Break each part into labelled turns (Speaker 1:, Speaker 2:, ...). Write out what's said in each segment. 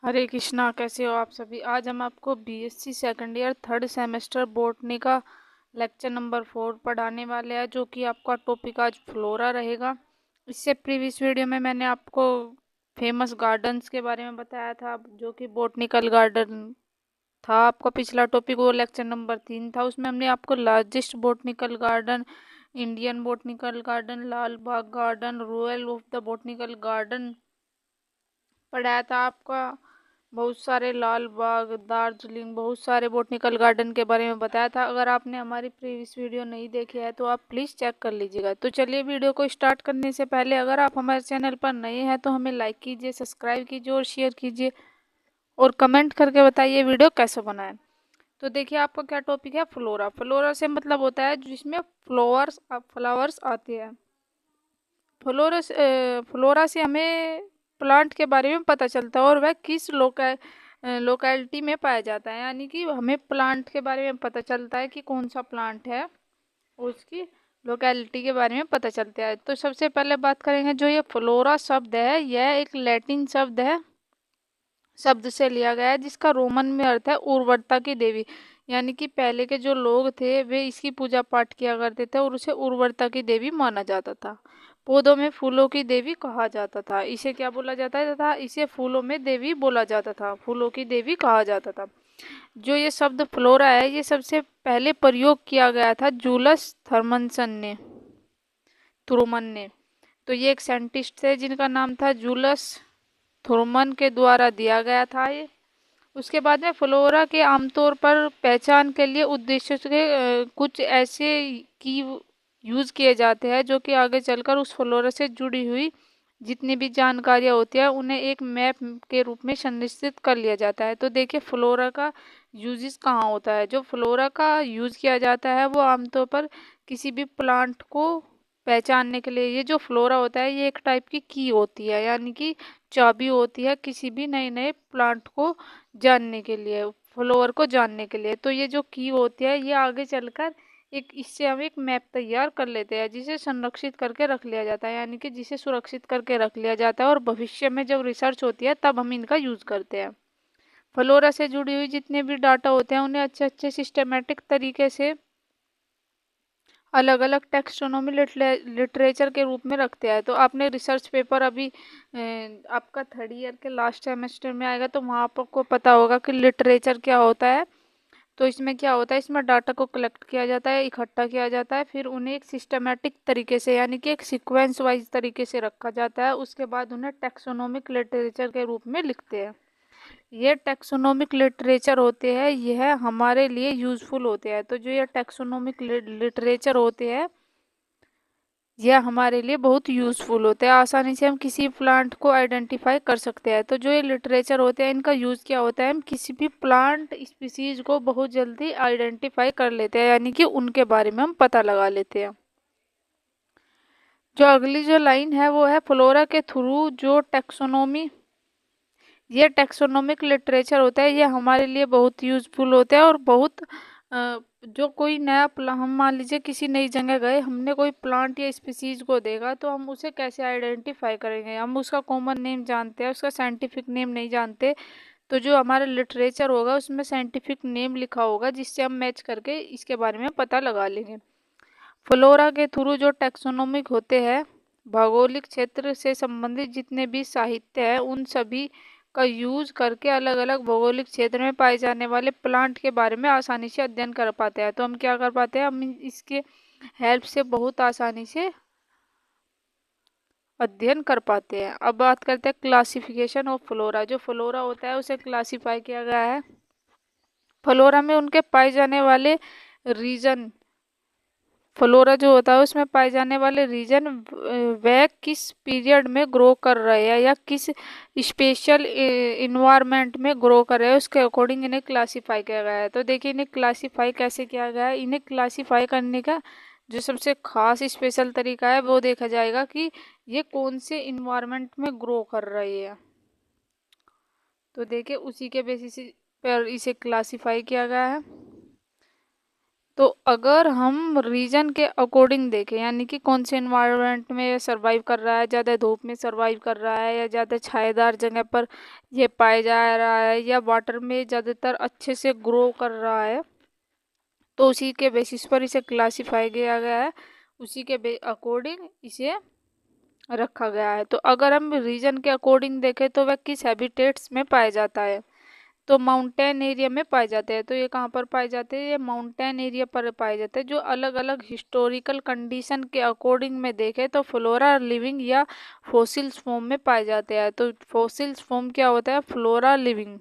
Speaker 1: हरे कृष्णा, कैसे हो आप सभी। आज हम आपको BSc second year third semester botany का लेक्चर नंबर 4 पढ़ाने वाले हैं, जो कि आपका टॉपिक आज फ्लोरा रहेगा। इससे प्रीवियस वीडियो में मैंने आपको फेमस गार्डन्स के बारे में बताया था, जो कि बॉटनिकल गार्डन था। आपका पिछला टॉपिक वो लेक्चर नंबर 3 था। उसमें हमने आपको largest botanical garden, Indian botanical garden, Lal Bagh garden, royal of the botanical garden पढ़ाया था। आपका बहुत सारे लाल बाग, दार्जिलिंग, बहुत सारे बॉटनिकल गार्डन के बारे में बताया था। अगर आपने हमारी प्रीवियस वीडियो नहीं देखी है तो आप प्लीज़ चेक कर लीजिएगा। तो चलिए, वीडियो को स्टार्ट करने से पहले अगर आप हमारे चैनल पर नए हैं तो हमें लाइक कीजिए, सब्सक्राइब कीजिए और शेयर कीजिए, और कमेंट करके बताइए वीडियो कैसे बनाएं। तो देखिए, आपका क्या टॉपिक है, फ्लोरा। फ्लोरा से मतलब होता है जिसमें फ्लावर्स आते हैं। फ्लोरा से हमें प्लांट के बारे में पता चलता है और वह किस लोकेलिटी में पाया जाता है। यानी कि हमें प्लांट के बारे में पता चलता है कि कौन सा प्लांट है, उसकी लोकेलिटी के बारे में पता चलता है। तो सबसे पहले बात करेंगे, जो ये फ्लोरा शब्द है यह एक लैटिन शब्द है, शब्द से लिया गया है, जिसका रोमन में अर्थ है उर्वरता की देवी। यानी कि पहले के जो लोग थे वे इसकी पूजा पाठ किया करते थे और उसे उर्वरता की देवी माना जाता था। पौधों में फूलों की देवी कहा जाता था। इसे क्या बोला जाता था, इसे फूलों में देवी बोला जाता था, फूलों की देवी कहा जाता था। जो ये शब्द फ्लोरा है, ये सबसे पहले प्रयोग किया गया था जूलस थुरुमन ने। तो ये एक साइंटिस्ट थे जिनका नाम था जूलस थुरुमन, के द्वारा दिया गया था ये। उसके बाद में फ्लोरा के आमतौर पर पहचान के लिए उद्देश्य के कुछ ऐसे की यूज़ किए जाते हैं जो कि आगे चलकर उस फ्लोरा से जुड़ी हुई जितनी भी जानकारियाँ होती है उन्हें एक मैप के रूप में संरक्षित कर लिया जाता है। तो देखिए, फ्लोरा का यूजेस कहाँ होता है। जो फ्लोरा का यूज़ किया जाता है वो आमतौर पर किसी भी प्लांट को पहचानने के लिए। ये जो फ्लोरा होता है ये एक टाइप की होती है, यानी कि चाबी होती है किसी भी नए नए प्लांट को जानने के लिए, फ्लोवर को जानने के लिए। तो ये जो की होती है ये आगे चलकर एक, इससे हम एक मैप तैयार कर लेते हैं जिसे संरक्षित करके रख लिया जाता है, यानी कि जिसे सुरक्षित करके रख लिया जाता है और भविष्य में जब रिसर्च होती है तब हम इनका यूज़ करते हैं। फ्लोरा से जुड़ी हुई जितने भी डाटा होते हैं उन्हें अच्छे अच्छे सिस्टमेटिक तरीके से अलग अलग टेक्सोनोमी लिटरेचर के रूप में रखते हैं। तो आपने रिसर्च पेपर अभी आपका थर्ड ईयर के लास्ट सेमेस्टर में आएगा, तो वहाँ आपको पता होगा कि लिटरेचर क्या होता है। तो इसमें क्या होता है, इसमें डाटा को कलेक्ट किया जाता है, इकट्ठा किया जाता है, फिर उन्हें एक सिस्टमेटिक तरीके से यानी कि एक सीक्वेंस वाइज तरीके से रखा जाता है। उसके बाद उन्हें टेक्सोनोमिक लिटरेचर के रूप में लिखते हैं। ये टेक्सोनोमिक लिटरेचर होते हैं, यह हमारे लिए यूज़फुल होते हैं। तो जो ये टेक्सोनोमिक लिटरेचर होते हैं यह हमारे लिए बहुत यूज़फुल होते हैं। आसानी से हम किसी प्लांट को आइडेंटिफाई कर सकते हैं। तो जो ये लिटरेचर होते हैं इनका यूज़ क्या होता है, हम किसी भी प्लांट स्पीसीज को बहुत जल्दी आइडेंटिफाई कर लेते हैं, यानी कि उनके बारे में हम पता लगा लेते हैं। जो अगली जो लाइन है वो है फ्लोरा के थ्रू जो टेक्सोनोमी, ये टेक्सोनोमिक लिटरेचर होता है ये हमारे लिए बहुत यूज़फुल होता है। और बहुत जो कोई नया हम मान लीजिए किसी नई जगह गए, हमने कोई प्लांट या स्पीसीज को देखा, तो हम उसे कैसे आइडेंटिफाई करेंगे। हम उसका कॉमन नेम जानते हैं, उसका साइंटिफिक नेम नहीं जानते। तो जो हमारा लिटरेचर होगा उसमें साइंटिफिक नेम लिखा होगा जिससे हम मैच करके इसके बारे में पता लगा लेंगे। फ्लोरा के थ्रू जो टेक्सोनोमिक होते हैं, भौगोलिक क्षेत्र से संबंधित जितने भी साहित्य है उन सभी का यूज करके अलग अलग भौगोलिक क्षेत्र में पाए जाने वाले प्लांट के बारे में आसानी से अध्ययन कर पाते हैं। तो हम क्या कर पाते हैं, हम इसके हेल्प से बहुत आसानी से अध्ययन कर पाते हैं। अब बात करते हैं क्लासिफिकेशन ऑफ फ्लोरा। जो फ्लोरा होता है उसे क्लासिफाई किया गया है। फ्लोरा में उनके पाए जाने वाले रीजन, फ्लोरा जो होता है उसमें पाए जाने वाले रीजन वह किस पीरियड में ग्रो कर रहे हैं या किस स्पेशल इन्वायरमेंट में ग्रो कर रहे हैं, उसके अकॉर्डिंग इन्हें क्लासिफाई किया गया है। तो देखिए, इन्हें क्लासिफाई कैसे किया गया है। इन्हें क्लासिफाई करने का जो सबसे खास स्पेशल तरीका है वो देखा जाएगा कि ये कौन से इन्वायरमेंट में ग्रो कर रहे हैं। तो देखिए, उसी के बेसिस पर इसे क्लासिफाई किया गया है। तो अगर हम रीजन के अकॉर्डिंग देखें, यानी कि कौन से एनवायरनमेंट में सरवाइव कर रहा है, ज़्यादा धूप में सरवाइव कर रहा है या ज़्यादा छायादार जगह पर ये पाया जा रहा है या वाटर में ज़्यादातर अच्छे से ग्रो कर रहा है, तो उसी के बेसिस पर इसे क्लासिफाई किया गया है, उसी के अकॉर्डिंग इसे रखा गया है। तो अगर हम रीजन के अकॉर्डिंग देखें तो वह किस हैबिटेट्स में पाया जाता है, तो माउंटेन एरिया में पाए जाते हैं। तो ये कहाँ पर पाए जाते हैं, ये माउंटेन एरिया पर पाए जाते हैं। जो अलग अलग हिस्टोरिकल कंडीशन के अकॉर्डिंग में देखें तो फ्लोरा लिविंग या फॉसिल्स फॉर्म में पाए जाते हैं। तो फॉसिल्स फॉर्म क्या होता है, फ्लोरा लिविंग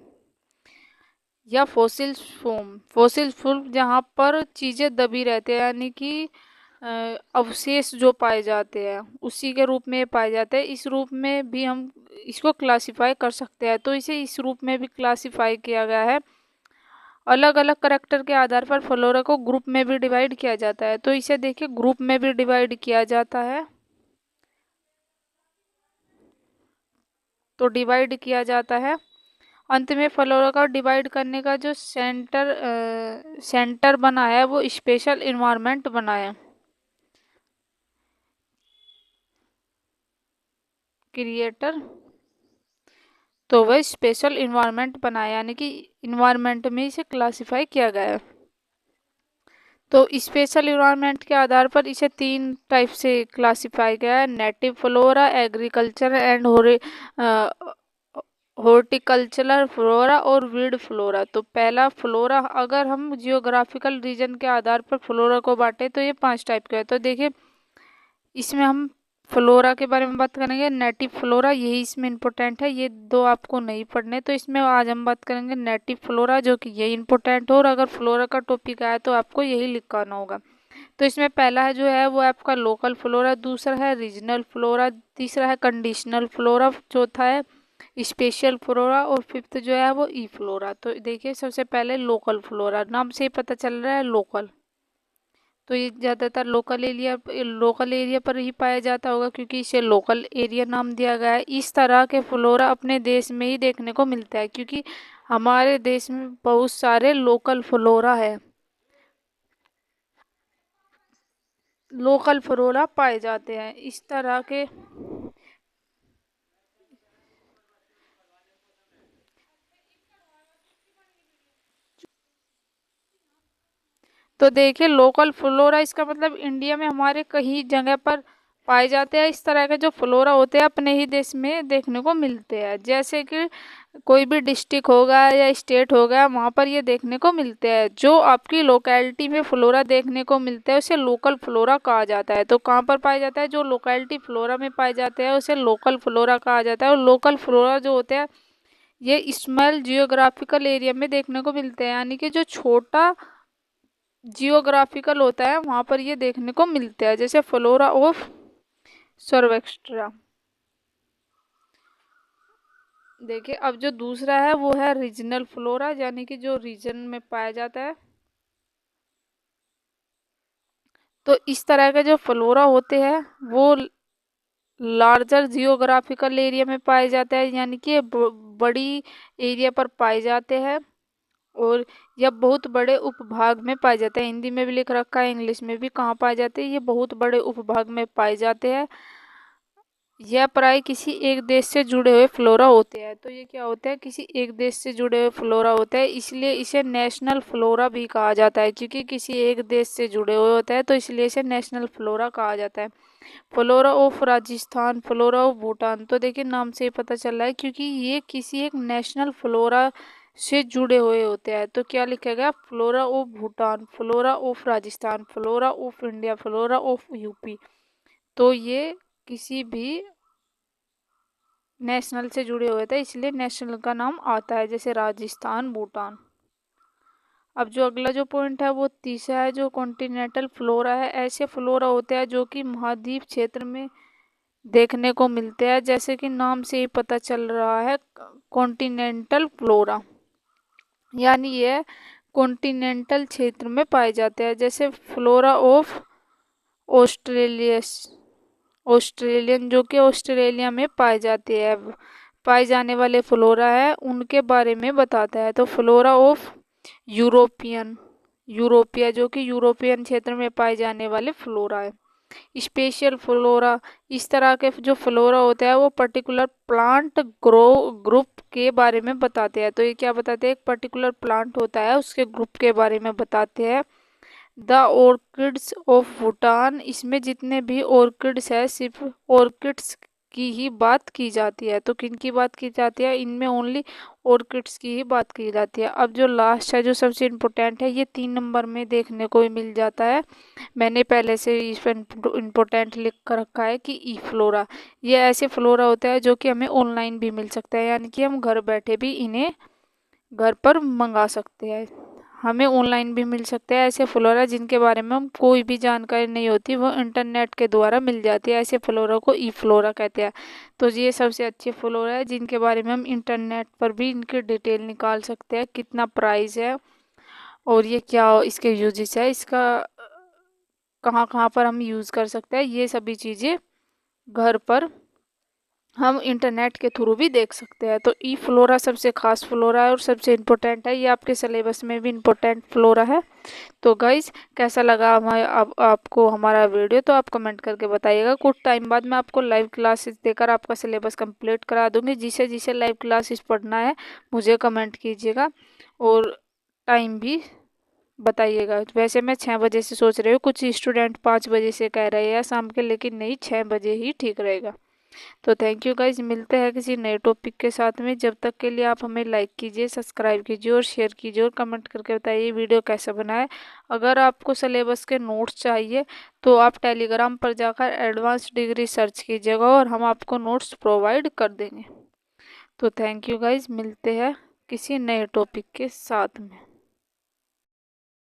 Speaker 1: या फोसिल्स फॉर्म जहाँ पर चीज़ें दबी रहती है, यानी कि अवशेष जो पाए जाते हैं उसी के रूप में पाए जाते हैं। इस रूप में भी हम इसको क्लासिफाई कर सकते हैं। तो इसे इस रूप में भी क्लासिफाई किया गया है। अलग अलग करेक्टर के आधार पर फ्लोरा को ग्रुप में भी डिवाइड किया जाता है। तो इसे देखिए ग्रुप में भी डिवाइड किया जाता है। तो डिवाइड किया जाता है। अंत में फ्लोरा का डिवाइड करने का जो सेंटर बना है वो स्पेशल इन्वायरमेंट बना है, क्रिएटर। तो वह स्पेशल इन्वायरमेंट बनाया, यानी कि इन्वायरमेंट में इसे क्लासिफाई किया गया है। तो स्पेशल इन्वायरमेंट के आधार पर इसे तीन टाइप से क्लासिफाई गया है, native flora, agriculture and horticultural flora और वीड फ्लोरा। तो पहला फ्लोरा, अगर हम जियोग्राफिकल रीजन के आधार पर फ्लोरा को बांटे तो ये 5 टाइप के है। तो देखिए इसमें हम फ्लोरा के बारे में बात करेंगे, नेटिव फ्लोरा, यही इसमें इम्पोर्टेंट है, ये दो आपको नहीं पढ़ने। तो इसमें आज हम बात करेंगे नेटिव फ्लोरा, जो कि यही इम्पोर्टेंट हो, और अगर फ्लोरा का टॉपिक आया तो आपको यही लिखाना होगा। तो इसमें पहला है जो है वो आपका लोकल फ्लोरा, दूसरा है रीजनल फ्लोरा, तीसरा है कंडीशनल फ्लोरा, चौथा है स्पेशल फ्लोरा और फिफ्थ जो है वो ई फ्लोरा। तो देखिए सबसे पहले लोकल फ्लोरा, नाम से ही पता चल रहा है लोकल। तो ये ज़्यादातर लोकल एरिया पर ही पाया जाता होगा, क्योंकि इसे लोकल एरिया नाम दिया गया है। इस तरह के फ्लोरा अपने देश में ही देखने को मिलता है, क्योंकि हमारे देश में बहुत सारे लोकल फ्लोरा है, लोकल फ्लोरा पाए जाते हैं इस तरह के। तो देखिए लोकल फ्लोरा इसका मतलब इंडिया में हमारे कई जगह पर पाए जाते हैं। इस तरह के जो फ्लोरा होते हैं अपने ही देश में देखने को मिलते हैं, जैसे कि कोई भी डिस्ट्रिक्ट होगा या स्टेट होगा वहाँ पर ये देखने को मिलते हैं। जो आपकी लोकेलिटी में फ्लोरा देखने को मिलता है उसे लोकल फ्लोरा कहा जाता है। तो कहाँ पर पाया जाता है, जो लोकेलिटी फ्लोरा में पाए जाते हैं उसे लोकल फ्लोरा कहा जाता है। और लोकल फ्लोरा जो होते हैं ये स्मॉल जियोग्राफिकल एरिया में देखने को मिलते हैं, यानी कि जो छोटा जियोग्राफिकल होता है वहाँ पर ये देखने को मिलते हैं, जैसे फ्लोरा ऑफ सर्वेक्स्ट्रा। देखिए अब जो दूसरा है वो है रीजनल फ्लोरा, यानी कि जो रीजन में पाया जाता है। तो इस तरह के जो फ्लोरा होते हैं वो लार्जर जियोग्राफिकल एरिया में पाए जाते हैं, यानी कि बड़ी एरिया पर पाए जाते हैं, और यह बहुत बड़े उपभाग में पाए जाते हैं। हिंदी में भी लिख रखा है, इंग्लिश में भी, कहाँ पाए जाते हैं, ये बहुत बड़े उपभाग में पाए जाते हैं। यह प्राय किसी एक देश से जुड़े हुए फ्लोरा होते हैं। तो ये क्या होता है, किसी एक देश से जुड़े हुए फ्लोरा होते हैं, इसलिए इसे नेशनल फ्लोरा भी कहा जाता है, क्योंकि किसी एक देश से जुड़े हुए होते हैं तो इसलिए इसे नेशनल फ्लोरा कहा जाता है। Flora of Rajasthan, flora of Bhutan, तो देखिए नाम से ही पता चल रहा है क्योंकि ये किसी एक नेशनल फ्लोरा से जुड़े हुए होते हैं। तो क्या लिखेगा, flora of Bhutan, flora of Rajasthan, flora of India, flora of UP. तो ये किसी भी नेशनल से जुड़े हुए थे इसलिए नेशनल का नाम आता है, जैसे राजस्थान, भूटान। अब जो अगला जो पॉइंट है वो तीसरा है, जो कॉन्टिनेंटल फ्लोरा है। ऐसे फ्लोरा होते हैं जो कि महाद्वीप क्षेत्र में देखने को मिलते हैं, जैसे कि नाम से ही पता चल रहा है कॉन्टिनेंटल फ्लोरा, यानी ये कॉन्टिनेंटल क्षेत्र में पाए जाते हैं, जैसे फ्लोरा ऑफ ऑस्ट्रेलियस, ऑस्ट्रेलियन, जो कि ऑस्ट्रेलिया में पाए जाते हैं, पाए जाने वाले फ्लोरा है उनके बारे में बताता है। तो फ्लोरा ऑफ यूरोपियन, यूरोपिया, जो कि यूरोपियन क्षेत्र में पाए जाने वाले फ्लोरा है। स्पेशल फ्लोरा, इस तरह के जो फ्लोरा होता है वो पर्टिकुलर प्लांट ग्रुप के बारे में बताते हैं। तो ये क्या बताते हैं, एक पर्टिकुलर प्लांट होता है उसके ग्रुप के बारे में बताते हैं। द ऑर्किड्स ऑफ भूटान, इसमें जितने भी ऑर्किड्स है सिर्फ ऑर्किड्स की ही बात की जाती है। तो किन की बात की जाती है, इनमें ओनली ऑर्किड्स की ही बात की जाती है। अब जो लास्ट है, जो सबसे इम्पोर्टेंट है, ये 3 नंबर में देखने को मिल जाता है। मैंने पहले से इस पर इम्पोर्टेंट लिख कर रखा है कि ई फ्लोरा। ये ऐसे फ्लोरा होता है जो कि हमें ऑनलाइन भी मिल सकता है, यानी कि हम घर बैठे भी इन्हें घर पर मंगा सकते हैं। हमें ऑनलाइन भी मिल सकते हैं ऐसे फ्लोरा जिनके बारे में हम कोई भी जानकारी नहीं होती, वो इंटरनेट के द्वारा मिल जाती है। ऐसे फ्लोरा को ई फ्लोरा कहते हैं। तो ये सबसे अच्छे फ्लोरा है जिनके बारे में हम इंटरनेट पर भी इनकी डिटेल निकाल सकते हैं, कितना प्राइस है और ये क्या इसके यूजेस है, इसका कहाँ कहाँ पर हम यूज़ कर सकते हैं, ये सभी चीज़ें घर पर हम इंटरनेट के थ्रू भी देख सकते हैं। तो ई फ्लोरा सबसे खास फ्लोरा है और सबसे इम्पोर्टेंट है, ये आपके सिलेबस में भी इम्पोर्टेंट फ्लोरा है। तो गाइज कैसा लगा हमारा आपको हमारा वीडियो, तो आप कमेंट करके बताइएगा। कुछ टाइम बाद मैं आपको लाइव क्लासेस देकर आपका सिलेबस कंप्लीट करा दूंगी। जिसे जिसे लाइव क्लासेस पढ़ना है मुझे कमेंट कीजिएगा और टाइम भी बताइएगा। वैसे मैं 6 बजे से सोच रही हूँ, कुछ स्टूडेंट 5 बजे से कह रहे हैं शाम के, लेकिन नहीं, 6 बजे ही ठीक रहेगा। तो थैंक यू गाइज, मिलते हैं किसी नए टॉपिक के साथ में। जब तक के लिए आप हमें लाइक कीजिए, सब्सक्राइब कीजिए और शेयर कीजिए और कमेंट करके बताइए वीडियो कैसा बना है। अगर आपको सिलेबस के नोट्स चाहिए तो आप टेलीग्राम पर जाकर एडवांस डिग्री सर्च कीजिएगा और हम आपको नोट्स प्रोवाइड कर देंगे। तो थैंक यू गाइज, मिलते हैं किसी नए टॉपिक के साथ में।